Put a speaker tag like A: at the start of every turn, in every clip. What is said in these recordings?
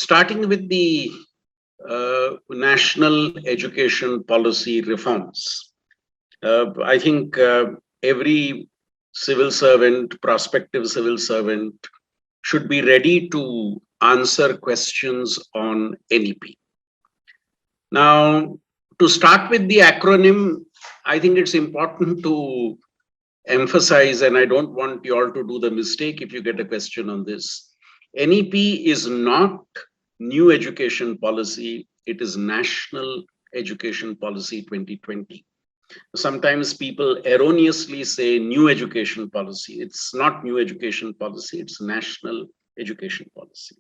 A: starting with the national education policy reforms. I think every civil servant, prospective civil servant, should be ready to answer questions on NEP. Now, to start with the acronym, I think it's important to emphasize, and I don't want you all to do the mistake if you get a question on this. NEP is not new education policy, it is National Education Policy 2020. Sometimes people erroneously say new education policy. It's not new education policy, it's National Education Policy.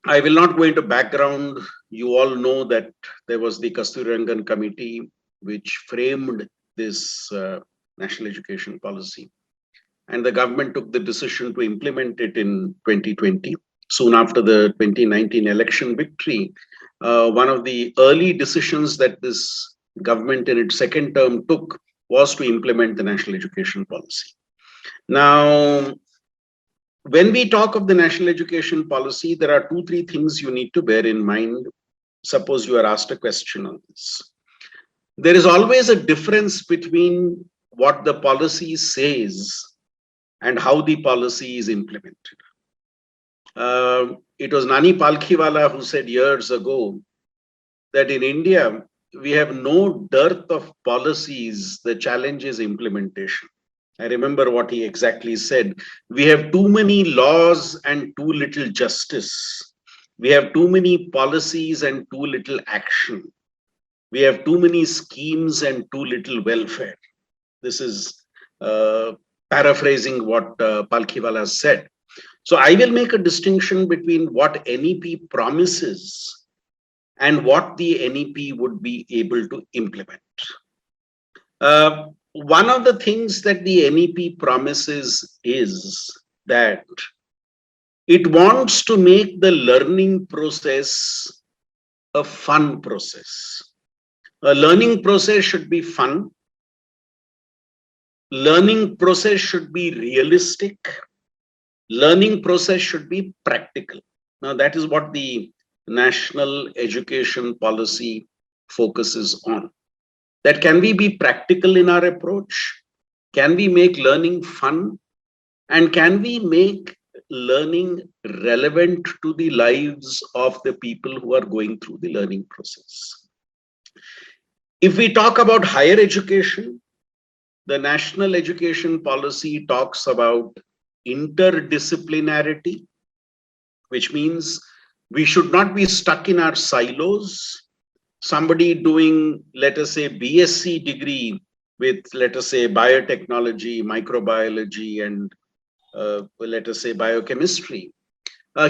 A: I will not go into background. You all know that there was the Kasturirangan committee which framed this National Education Policy. And the government took the decision to implement it in 2020. Soon after the 2019 election victory, one of the early decisions that this government in its second term took was to implement the National Education Policy. Now, when we talk of the National Education Policy, there are 2-3 things you need to bear in mind. Suppose you are asked a question on this. There is always a difference between what the policy says and how the policy is implemented. It was Nani Palkhiwala who said years ago that in India, we have no dearth of policies. The challenge is implementation. I remember what he exactly said. We have too many laws and too little justice. We have too many policies and too little action. We have too many schemes and too little welfare. This is paraphrasing what Palkhiwala said. So I will make a distinction between what NEP promises and what the NEP would be able to implement. One of the things that the NEP promises is that it wants to make the learning process a fun process. A learning process should be fun. Learning process should be realistic. Learning process should be practical. Now, that is what the National Education Policy focuses on. That can we be practical in our approach? Can we make learning fun? And can we make learning relevant to the lives of the people who are going through the learning process? If we talk about higher education, the National Education Policy talks about interdisciplinarity, which means we should not be stuck in our silos. Somebody doing, let us say, BSc degree with, let us say, biotechnology, microbiology, and let us say, biochemistry.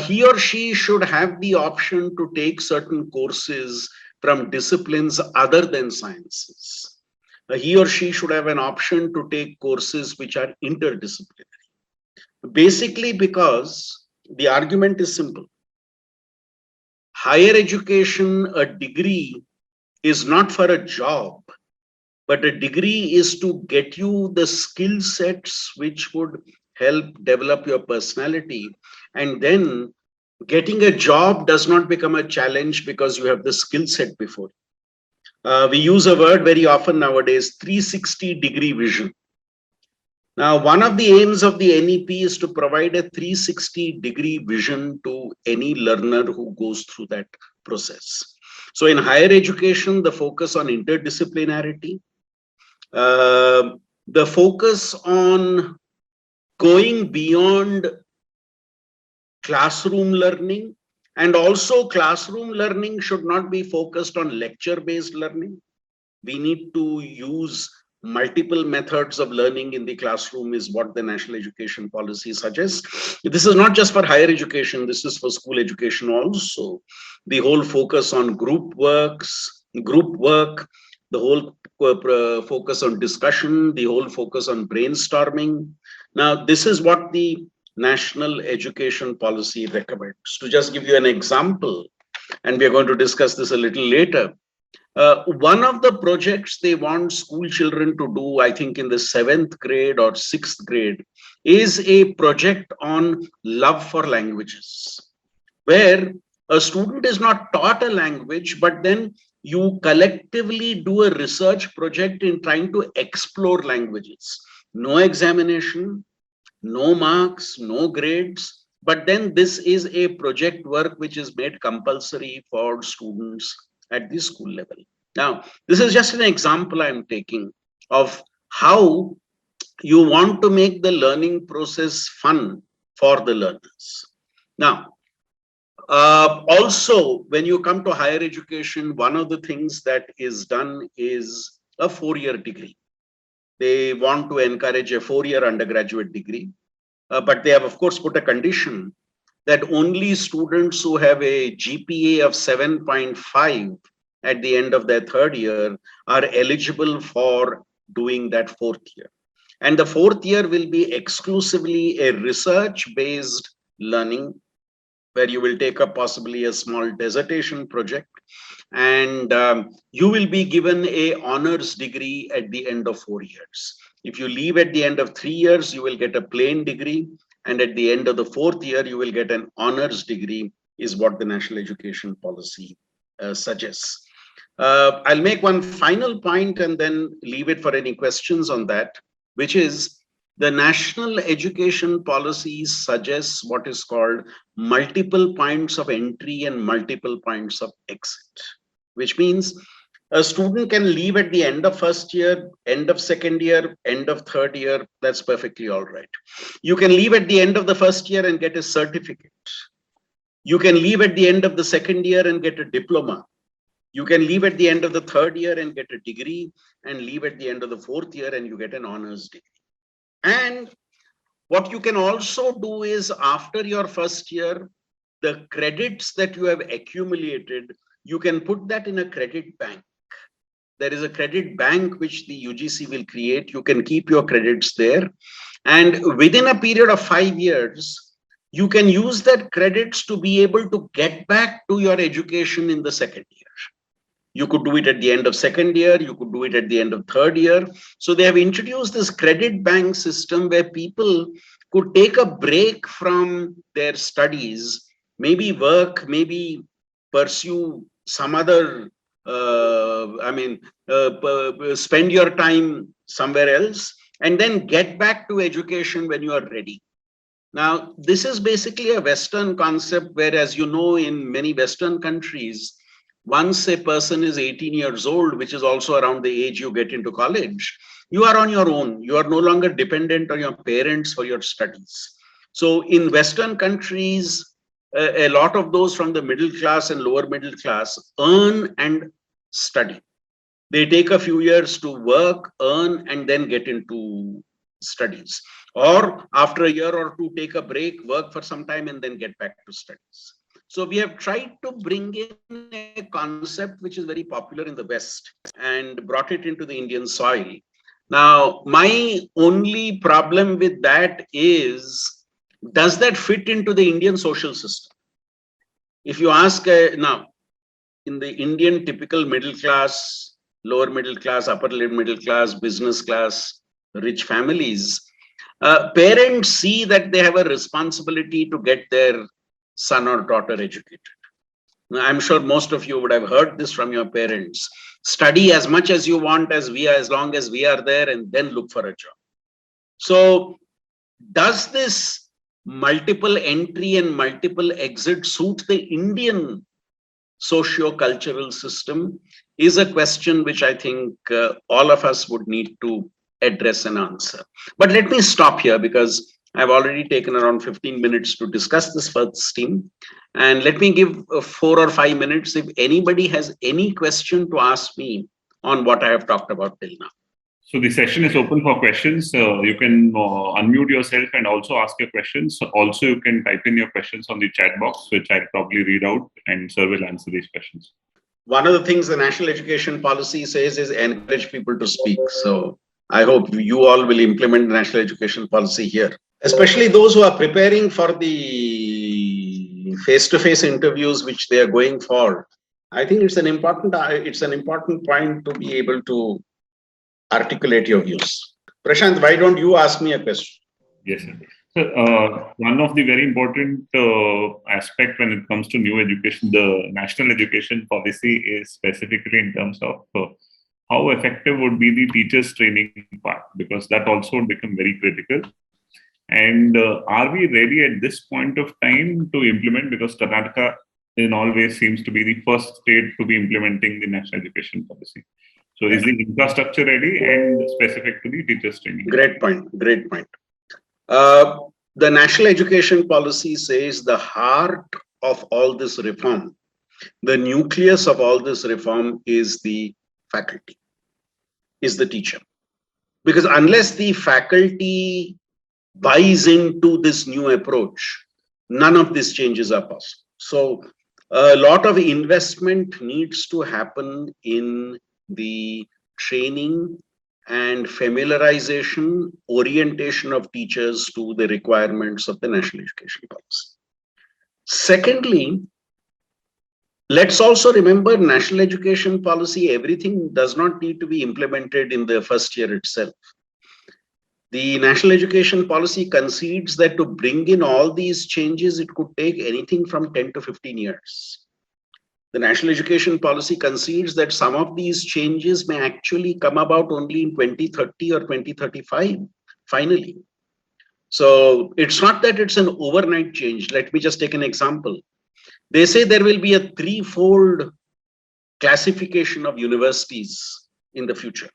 A: He or she should have the option to take certain courses from disciplines other than sciences. He or she should have an option to take courses which are interdisciplinary. Basically, because the argument is simple. Higher education, a degree, is not for a job, but a degree is to get you the skill sets which would help develop your personality. And then getting a job does not become a challenge because you have the skill set before. We use a word very often nowadays, 360-degree vision. Now, one of the aims of the NEP is to provide a 360-degree vision to any learner who goes through that process. So in higher education, the focus on interdisciplinarity, the focus on going beyond classroom learning, and also classroom learning should not be focused on lecture-based learning. We need to use multiple methods of learning in the classroom is what the National Education Policy suggests. This is not just for higher education, this is for school education also. The whole focus on group work, the whole focus on discussion, the whole focus on brainstorming. Now, this is what the National Education Policy recommends. To just give you an example, and we are going to discuss this a little later, one of the projects they want school children to do, I think in the 7th grade or 6th grade, is a project on love for languages. where a student is not taught a language, but then you collectively do a research project in trying to explore languages. No examination, no marks, no grades, but then this is a project work which is made compulsory for students at the school level. Now, this is just an example I'm taking of how you want to make the learning process fun for the learners. Now, also, when you come to higher education, one of the things that is done is a 4-year degree. They want to encourage a 4-year undergraduate degree, but they have, of course, put a condition that only students who have a GPA of 7.5 at the end of their 3rd year are eligible for doing that 4th year. And the 4th year will be exclusively a research-based learning, where you will take up possibly a small dissertation project, and you will be given a honors degree at the end of 4 years. If you leave at the end of 3 years, you will get a plain degree, and at the end of the 4th year, you will get an honors degree, is what the national education policy suggests. I'll make one final point and then leave it for any questions on that, which is the national education policy suggests what is called multiple points of entry and multiple points of exit, which means a student can leave at the end of 1st year, end of 2nd year, end of 3rd year. That's perfectly all right. You can leave at the end of the 1st year and get a certificate. You can leave at the end of the 2nd year and get a diploma. You can leave at the end of the 3rd year and get a degree, and leave at the end of the 4th year and you get an honors degree. And what you can also do is, after your 1st year, the credits that you have accumulated, you can put that in a credit bank. There is a credit bank which the UGC will create. You can keep your credits there. And within a period of 5 years, you can use that credits to be able to get back to your education in the 2nd year. You could do it at the end of 2nd year, you could do it at the end of 3rd year. So they have introduced this credit bank system where people could take a break from their studies, maybe work, maybe pursue some other, spend your time somewhere else, and then get back to education when you are ready. Now, this is basically a Western concept, where, as you know, in many Western countries, once a person is 18 years old, which is also around the age you get into college, you are on your own. You are no longer dependent on your parents for your studies. So in Western countries, a lot of those from the middle class and lower middle class earn and study. They take a few years to work, earn, and then get into studies. Or after a year or two, take a break, work for some time, and then get back to studies. So we have tried to bring in a concept which is very popular in the West and brought it into the Indian soil. Now, my only problem with that is, does that fit into the Indian social system? If you ask now, in the Indian typical middle class, lower middle class, upper middle class, business class, rich families, parents see that they have a responsibility to get their son or daughter educated. Now, I'm sure most of you would have heard this from your parents. Study as much as you want, as long as we are there, and then look for a job. So does this multiple entry and multiple exit suit the Indian socio-cultural system, is a question which I think all of us would need to address and answer. But let me stop here, because I've already taken around 15 minutes to discuss this first theme. And let me give 4 or 5 minutes if anybody has any question to ask me on what I have talked about till now.
B: So the session is open for questions. You can unmute yourself and also ask your questions. Also, you can type in your questions on the chat box, which I'll probably read out, and sir will answer these questions.
A: One of the things the national education policy says is encourage people to speak. So I hope you all will implement the national education policy here, especially those who are preparing for the face-to-face interviews which they are going for. I think it's an important point to be able to articulate your views. Prashant, why don't you ask me a question?
B: Yes, sir. So, one of the very important aspect when it comes to new education, the national education policy is specifically in terms of how effective would be the teachers training part, because that also would become very critical. And are we ready at this point of time to implement? Because Karnataka in all ways seems to be the first state to be implementing the national education policy. So is the infrastructure ready and specific to the teachers training?
A: Great point. Great point. The national education policy says the heart of all this reform, the nucleus of all this reform is the faculty, is the teacher. Because unless the faculty buys into this new approach, none of these changes are possible. So a lot of investment needs to happen in the training and familiarization, orientation of teachers to the requirements of the national education policy. Secondly, let's also remember national education policy, everything does not need to be implemented in the first year itself. The national education policy concedes that to bring in all these changes, it could take anything from 10 to 15 years. The national education policy concedes that some of these changes may actually come about only in 2030 or 2035, finally. So it's not that it's an overnight change. Let me just take an example. They say there will be a threefold classification of universities in the future.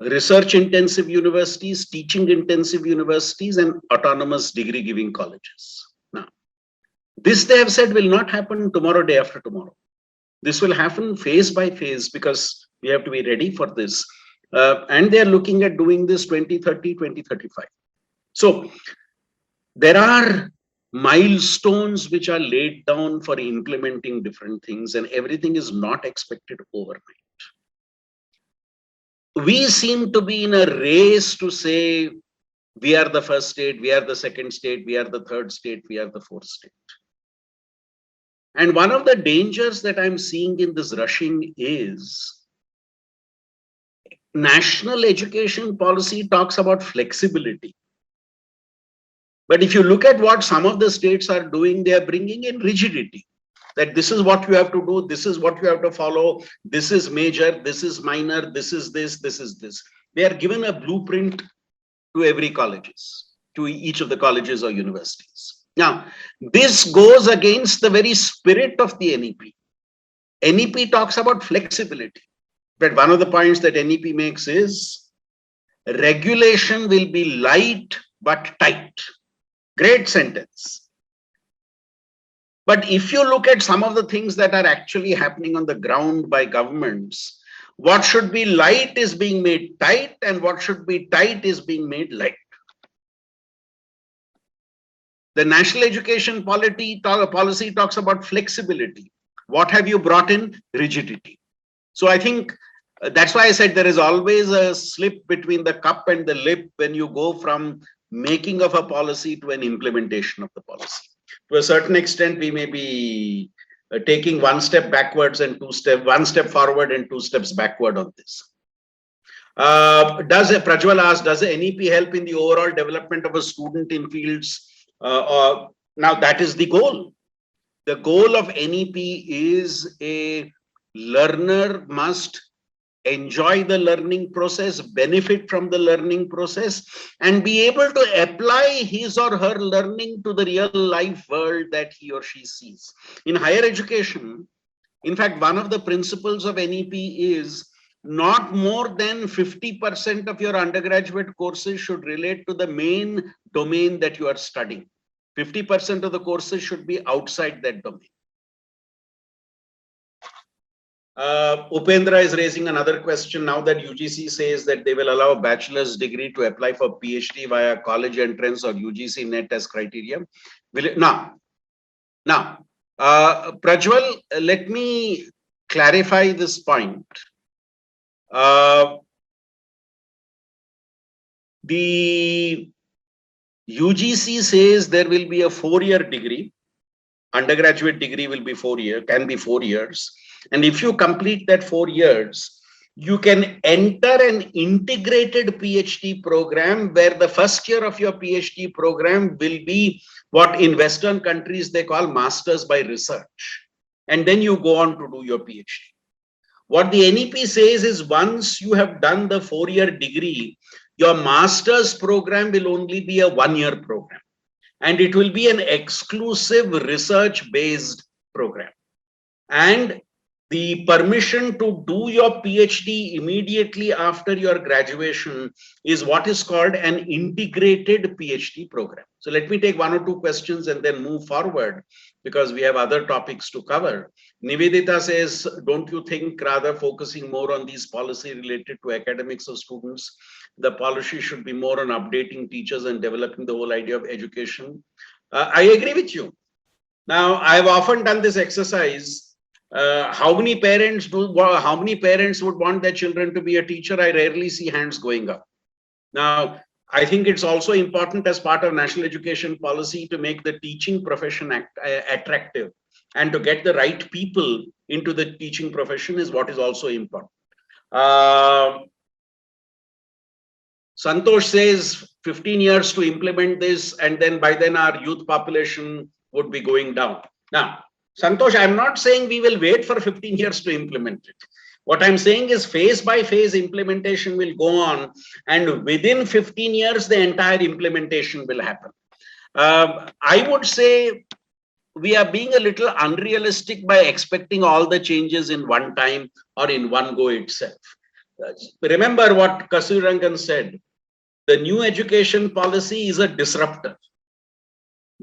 A: Research intensive universities, teaching intensive universities, and autonomous degree giving colleges. Now, this they have said will not happen tomorrow, day after tomorrow. This will happen phase by phase because we have to be ready for this. And they are looking at doing this 2030, 2035. So there are milestones which are laid down for implementing different things, and everything is not expected overnight. We seem to be in a race to say we are the first state, we are the second state, we are the third state, we are the fourth state. And one of the dangers that I'm seeing in this rushing is national education policy talks about flexibility. But if you look at what some of the states are doing, they are bringing in rigidity. That this is what you have to do, this is what you have to follow, this is major, this is minor, this is this, this is this. They are given a blueprint to every colleges, to each of the colleges or universities. Now, this goes against the very spirit of the NEP. NEP talks about flexibility. But one of the points that NEP makes is regulation will be light but tight. Great sentence. But if you look at some of the things that are actually happening on the ground by governments, what should be light is being made tight, and what should be tight is being made light. The national education policy talks about flexibility. What have you brought in? Rigidity. So I think that's why I said there is always a slip between the cup and the lip when you go from making of a policy to an implementation of the policy. To a certain extent, we may be taking one step backwards and one step forward and two steps backward on this. Prajwal asked, does the NEP help in the overall development of a student in fields? Now that is the goal. The goal of NEP is a learner must enjoy the learning process, benefit from the learning process, and be able to apply his or her learning to the real life world that he or she sees. In higher education, in fact, one of the principles of NEP is not more than 50% of your undergraduate courses should relate to the main domain that you are studying. 50% of the courses should be outside that domain. Upendra is raising another question now that UGC says that they will allow a bachelor's degree to apply for PhD via college entrance or UGC NET as criteria. Will it, now, Prajwal, let me clarify this point. The UGC says there will be a 4-year degree. Undergraduate degree will be 4 years, can be 4 years. And if you complete that 4 years, you can enter an integrated PhD program where the first year of your PhD program will be what in Western countries they call masters by research. And then you go on to do your PhD. What the NEP says is once you have done the 4-year degree, your master's program will only be a 1-year program. And it will be an exclusive research-based program. And the permission to do your PhD immediately after your graduation is what is called an integrated PhD program. So let me take 1 or 2 questions and then move forward because we have other topics to cover. Nivedita says, don't you think rather focusing more on these policy related to academics of students, the policy should be more on updating teachers and developing the whole idea of education? I agree with you. Now, I've often done this exercise. How many parents would want their children to be a teacher? I rarely see hands going up. Now, I think it's also important as part of national education policy to make the teaching profession attractive, and to get the right people into the teaching profession is what is also important. Santosh says 15 years to implement this, and then by then our youth population would be going down. Now, Santosh, I'm not saying we will wait for 15 years to implement it. What I'm saying is phase by phase implementation will go on, and within 15 years, the entire implementation will happen. I would say we are being a little unrealistic by expecting all the changes in one time or in one go itself. Remember what Kasturirangan said, the new education policy is a disruptor.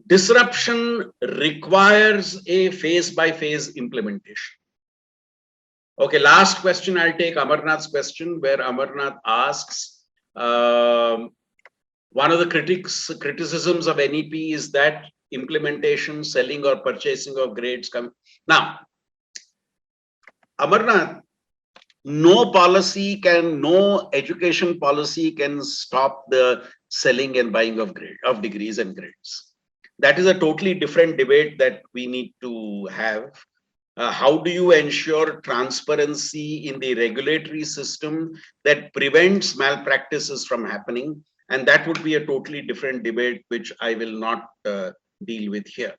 A: Disruption requires a phase by phase implementation. Okay, last question I'll take, Amarnath's question, where Amarnath asks, one of the criticisms of NEP is that implementation, selling or purchasing of grades come. Now, Amarnath, no education policy can stop the selling and buying of degrees and grades. That is a totally different debate that we need to have. How do you ensure transparency in the regulatory system that prevents malpractices from happening? And that would be a totally different debate, which I will not deal with here.